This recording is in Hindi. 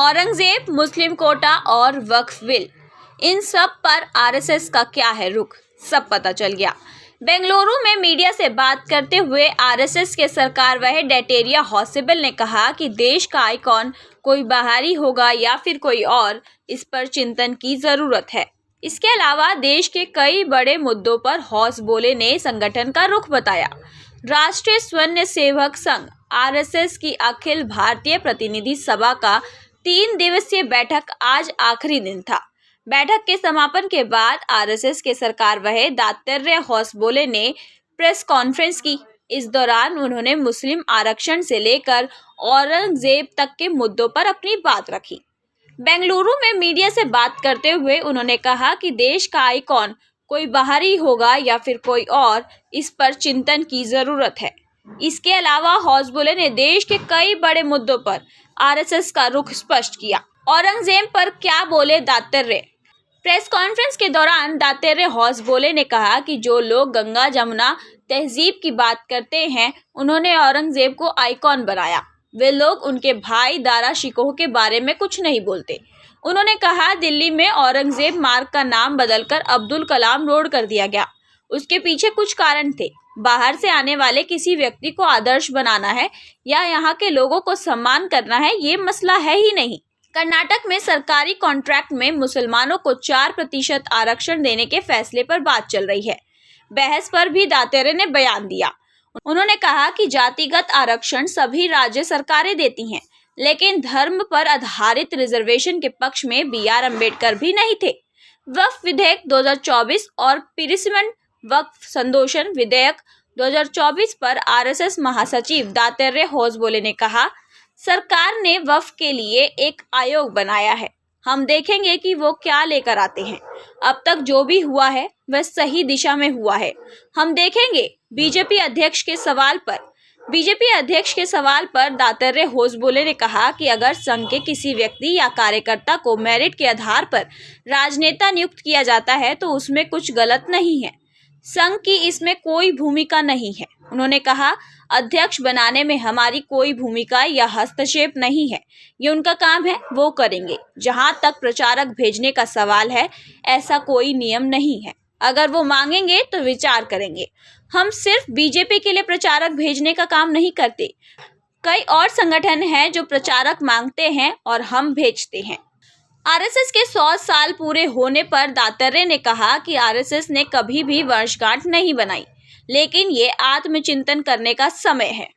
औरंगजेब, मुस्लिम कोटा और वक्फ बिल, इन सब पर आरएसएस का क्या है रुख, सब पता चल गया। बेंगलुरु में मीडिया से बात करते हुए आरएसएस के सरकारवाह डेटेरिया हॉसिबल ने कहा कि देश का आइकॉन कोई बाहरी होगा या फिर कोई और, इस पर चिंतन की जरूरत है। इसके अलावा देश के कई बड़े मुद्दों पर हॉसबोले ने संगठन का रुख बताया। राष्ट्रीय स्वयंसेवक संघ आरएसएस की अखिल भारतीय प्रतिनिधि सभा का 3 दिवसीय बैठक आज आखिरी दिन था। बैठक के समापन के बाद आरएसएस के सरकारवाह दातात्रेय हॉसबोले ने प्रेस कॉन्फ्रेंस की। इस दौरान उन्होंने मुस्लिम आरक्षण से लेकर औरंगजेब तक के मुद्दों पर अपनी बात रखी। बेंगलुरु में मीडिया से बात करते हुए उन्होंने कहा कि देश का आइकॉन कोई बाहरी होगा या फिर कोई और, इस पर चिंतन की जरूरत है। इसके अलावा हॉसबोले ने देश के कई बड़े मुद्दों पर आरएसएस का रुख स्पष्ट किया। औरंगजेब पर क्या बोले दातात्रेय? प्रेस कॉन्फ्रेंस के दौरान दातात्रेय हॉसबोले ने कहा कि जो लोग गंगा जमुना तहजीब की बात करते हैं, उन्होंने औरंगजेब को आइकॉन बनाया। वे लोग उनके भाई दारा शिकोह के बारे में कुछ नहीं बोलते। उन्होंने कहा दिल्ली में औरंगजेब मार्ग का नाम बदलकर अब्दुल कलाम रोड कर दिया गया। उसके पीछे कुछ कारण थे। बाहर से आने वाले किसी व्यक्ति को आदर्श बनाना है या यहाँ के लोगों को सम्मान करना है, ये मसला है ही नहीं। कर्नाटक में सरकारी कॉन्ट्रैक्ट में मुसलमानों को 4% आरक्षण देने के फैसले पर बात चल रही है। बहस पर भी दातात्रेय ने बयान दिया। उन्होंने कहा कि जातिगत आरक्षण सभी राज्य सरकारें देती हैं, लेकिन धर्म पर आधारित रिजर्वेशन के पक्ष में BR अम्बेडकर भी नहीं थे। वक्फ विधेयक 2024 और पिरिसमन वक्फ संशोधन विधेयक 2024 पर आरएसएस महासचिव दातात्रेय हॉसबोले ने कहा, सरकार ने वक्फ के लिए एक आयोग बनाया है। हम देखेंगे कि वो क्या लेकर आते हैं। अब तक जो भी हुआ है वह सही दिशा में हुआ है। हम देखेंगे। बीजेपी अध्यक्ष के सवाल पर दातात्रेय हॉसबोले ने कहा कि अगर संघ के किसी व्यक्ति या कार्यकर्ता को मेरिट के आधार पर राजनेता नियुक्त किया जाता है तो उसमें कुछ गलत नहीं है। संघ की इसमें कोई भूमिका नहीं है। उन्होंने कहा, अध्यक्ष बनाने में हमारी कोई भूमिका या हस्तक्षेप नहीं है। ये उनका काम है, वो करेंगे। जहां तक प्रचारक भेजने का सवाल है, ऐसा कोई नियम नहीं है। अगर वो मांगेंगे तो विचार करेंगे। हम सिर्फ बीजेपी के लिए प्रचारक भेजने का काम नहीं करते। कई और संगठन हैं जो प्रचारक मांगते हैं और हम भेजते हैं। आरएसएस के 100 साल पूरे होने पर दातात्रेय ने कहा कि आरएसएस ने कभी भी वर्षगांठ नहीं बनाई, लेकिन ये आत्मचिंतन करने का समय है।